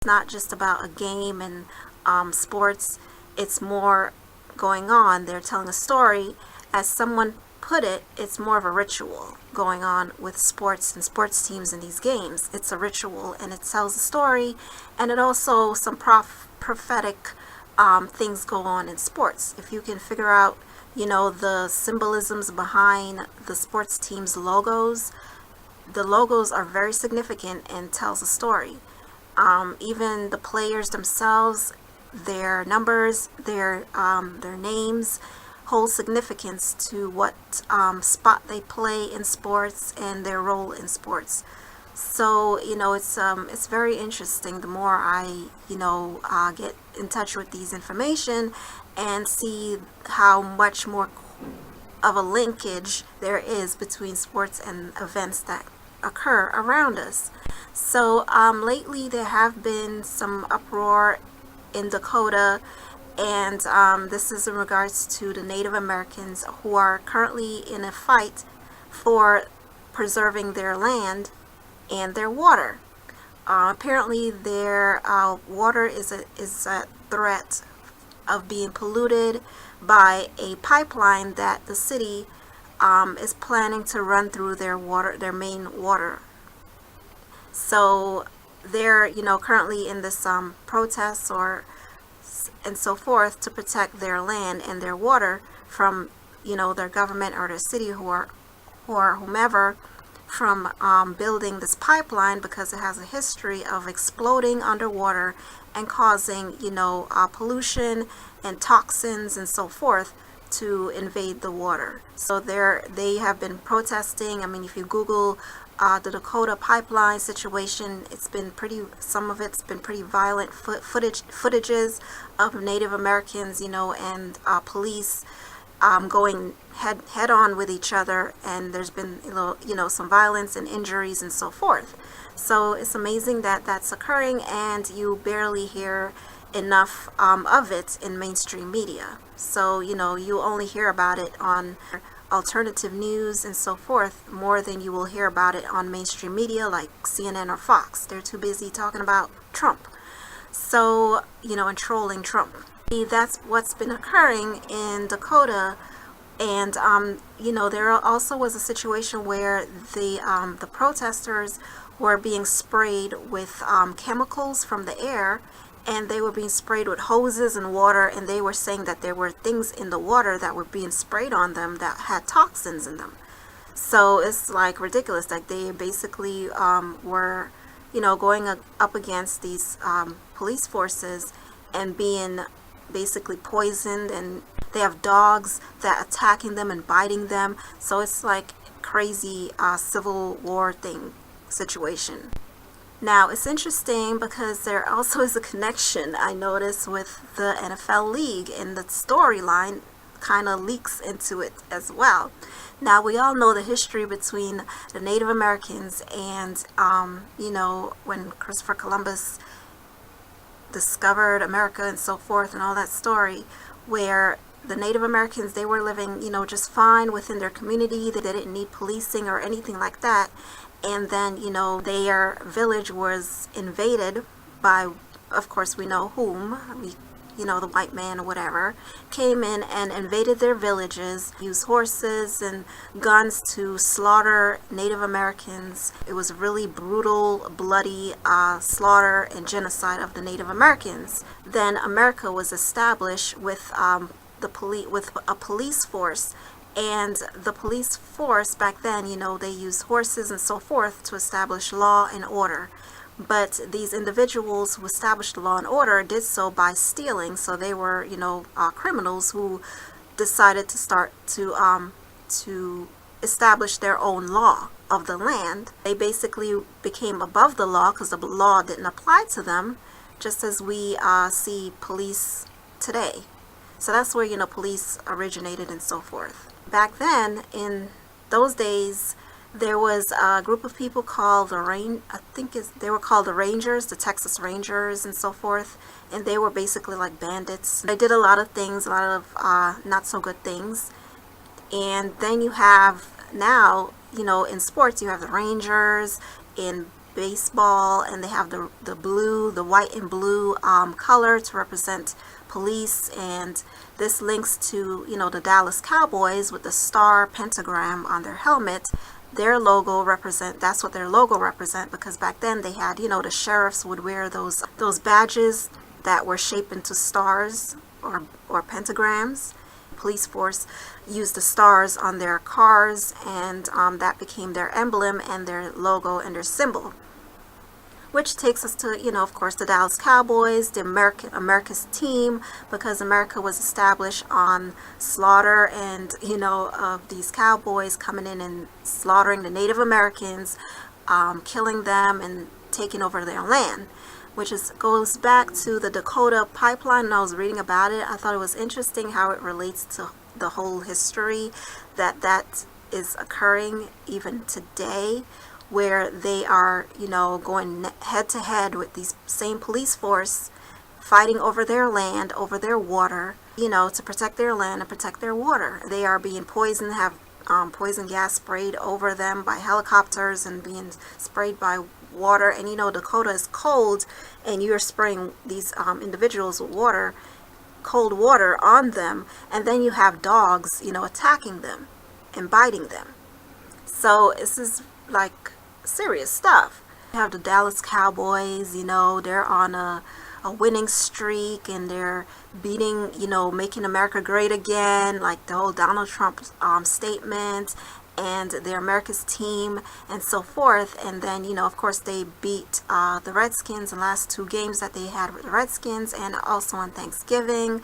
not just about a game and sports. It's more going on. They're telling a story. As someone put it, it's more of a ritual going on with sports and sports teams in these games. It's a ritual, and it tells a story, and it also some prophetic things go on in sports. If you can figure out, the symbolisms behind the sports team's logos, the logos are very significant and tells a story. Even the players themselves, their numbers, their names hold significance to what spot they play in sports and their role in sports. So it's very interesting. The more I get in touch with these information and see how much more of a linkage there is between sports and events that occur around us. So lately there have been some uproar in Dakota, and this is in regards to the Native Americans who are currently in a fight for preserving their land and their water. Apparently their water is a threat of being polluted by a pipeline that the city is planning to run through their main water. So they're currently in this protest and so forth to protect their land and their water from their government or their city or whomever from building this pipeline, because it has a history of exploding underwater and causing pollution and toxins and so forth to invade the water. So they have been protesting. I mean, if you Google the Dakota pipeline situation, some of it's been pretty violent footages of Native Americans, and police going head on with each other, and there's been some violence and injuries and so forth. So it's amazing that that's occurring, and you barely hear enough of it in mainstream media. So you only hear about it on alternative news and so forth more than you will hear about it on mainstream media like CNN or Fox. They're too busy talking about Trump. So and trolling Trump. That's what's been occurring in Dakota. And there also was a situation where the protesters were being sprayed with chemicals from the air, and they were being sprayed with hoses and water, and they were saying that there were things in the water that were being sprayed on them that had toxins in them. So it's like ridiculous. Like they basically were going up against these police forces and being basically poisoned, and they have dogs that attacking them and biting them. So it's like crazy civil war situation. Now it's interesting because there also is a connection I noticed with the NFL league, and the storyline kind of leaks into it as well. Now we all know the history between the Native Americans and when Christopher Columbus discovered America and so forth, and all that story, where the Native Americans, they were living just fine within their community. They didn't need policing or anything like that. And then their village was invaded by, of course we know whom, the white man or whatever, came in and invaded their villages, used horses and guns to slaughter Native Americans. It was really brutal, bloody slaughter and genocide of the Native Americans. Then America was established with with a police force. And the police force back then, they used horses and so forth to establish law and order. But these individuals who established law and order did so by stealing. So they were, criminals who decided to start to establish their own law of the land. They basically became above the law because the law didn't apply to them, just as we see police today. So that's where, police originated and so forth. Back then, in those days, there was a group of people called they were called the Rangers, the Texas Rangers and so forth, and they were basically like bandits. They did a lot of things, a lot of not so good things. And then you have now, in sports, you have the Rangers. In baseball, and they have the white and blue color to represent police, and this links to, the Dallas Cowboys with the star pentagram on their helmet. Their logo that's what their logo represent, because back then they had, the sheriffs would wear those badges that were shaped into stars or pentagrams. Police force used the stars on their cars, and that became their emblem and their logo and their symbol. Which takes us to, of course, the Dallas Cowboys, the America's team, because America was established on slaughter and, of these cowboys coming in and slaughtering the Native Americans, killing them and taking over their land, which goes back to the Dakota pipeline. And I was reading about it. I thought it was interesting how it relates to the whole history that is occurring even today, where they are, going head to head with these same police force, fighting over their land, over their water, to protect their land and protect their water. They are being poisoned, have poison gas sprayed over them by helicopters and being sprayed by water. And Dakota is cold, and you're spraying these individuals with water, cold water on them, and then you have dogs, attacking them and biting them. So this is like serious stuff. You have the Dallas Cowboys, they're on a winning streak, and they're beating, making America great again, like the whole Donald Trump statement, and their America's team and so forth. And then, of course, they beat the Redskins in the last 2 games that they had with the Redskins, and also on Thanksgiving.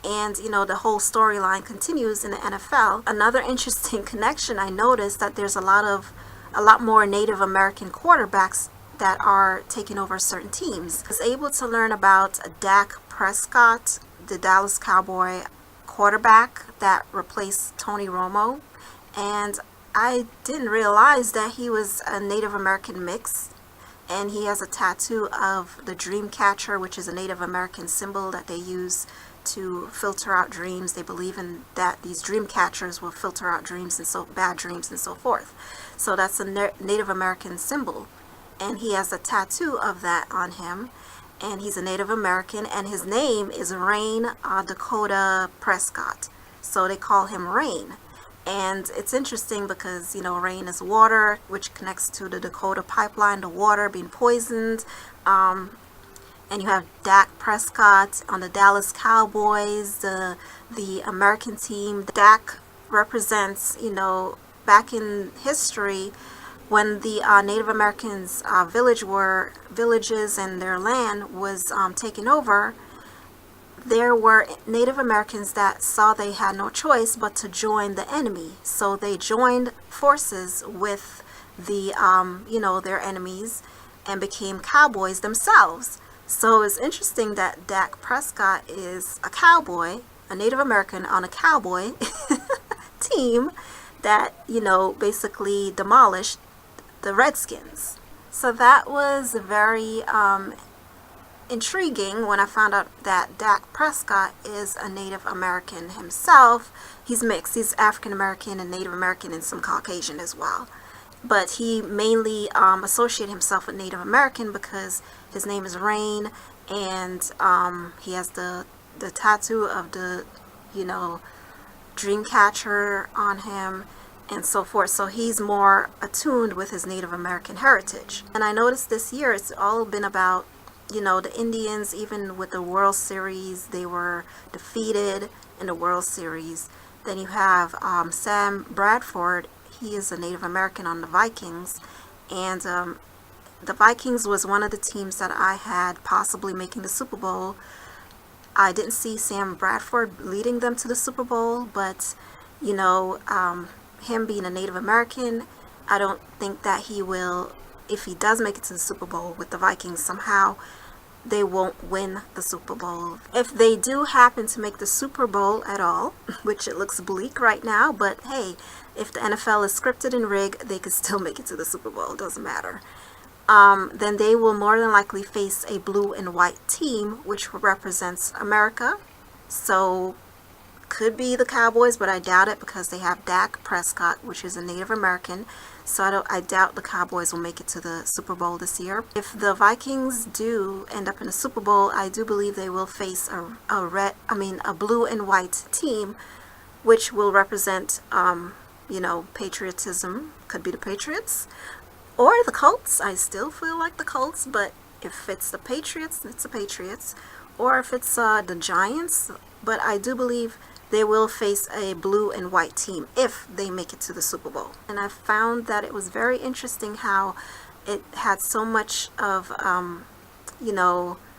And, the whole storyline continues in the NFL. Another interesting connection, I noticed that there's a lot more Native American quarterbacks that are taking over certain teams. I was able to learn about DAK Prescott, the Dallas Cowboy quarterback that replaced Tony Romo, and I didn't realize that he was a Native American mix, and he has a tattoo of the dream catcher, which is a Native American symbol that they use to filter out dreams. They believe in that these dream catchers will filter out dreams and bad dreams and so forth. So that's a Native American symbol, and he has a tattoo of that on him, and he's a Native American, and his name is Rayne Dakota Prescott. So they call him Rayne. And it's interesting because, Rayne is water, which connects to the Dakota pipeline, the water being poisoned. And you have DAK Prescott on the Dallas Cowboys, the American team. DAK represents, back in history, when the Native Americans' villages and their land was taken over, there were Native Americans that saw they had no choice but to join the enemy. So they joined forces with their enemies and became cowboys themselves. So it's interesting that DAK Prescott is a cowboy, a Native American on a cowboy team that, basically demolished the Redskins. So that was very intriguing when I found out that DAK Prescott is a Native American himself. He's mixed. He's African American and Native American and some Caucasian as well. But he mainly associated himself with Native American because his name is Rayne, and he has the tattoo of the, dream catcher on him and so forth. So he's more attuned with his Native American heritage. And I noticed this year it's all been about, the Indians. Even with the World Series, they were defeated in the World Series. Then you have Sam Bradford. He is a Native American on the Vikings, and the Vikings was one of the teams that I had possibly making the Super Bowl. I didn't see Sam Bradford leading them to the Super Bowl, but him being a Native American, I don't think that he will. If he does make it to the Super Bowl with the Vikings, somehow they won't win the Super Bowl. If they do happen to make the Super Bowl at all, which it looks bleak right now, but hey, if the NFL is scripted and rigged, they could still make it to the Super Bowl. It doesn't matter. Then they will more than likely face a blue and white team, which represents America. So could be the Cowboys, but I doubt it because they have DAK Prescott, which is a Native American. So I doubt the Cowboys will make it to the Super Bowl this year. If the Vikings do end up in the Super Bowl, I do believe they will face a blue and white team, which will represent, patriotism. Could be the Patriots or the Colts. I still feel like the Colts, but if it's the Patriots, it's the Patriots. Or if it's the Giants, but I do believe they will face a blue and white team if they make it to the Super Bowl. And I found that it was very interesting how it had so much of,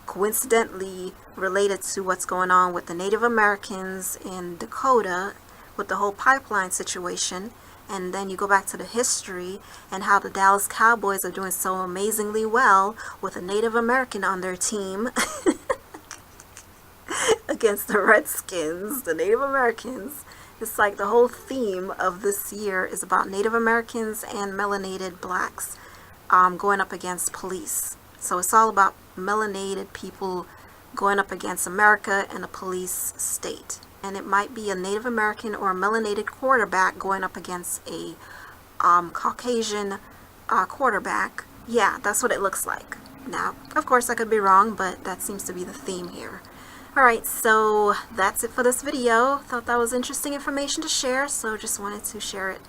coincidentally related to what's going on with the Native Americans in Dakota with the whole pipeline situation. And then you go back to the history and how the Dallas Cowboys are doing so amazingly well with a Native American on their team against the Redskins, the Native Americans. It's like the whole theme of this year is about Native Americans and melanated blacks going up against police. So it's all about melanated people going up against America and a police state. And it might be a Native American or a melanated quarterback going up against a Caucasian quarterback. Yeah, that's what it looks like. Now, of course, I could be wrong, but that seems to be the theme here. Alright, so that's it for this video. Thought that was interesting information to share, so just wanted to share it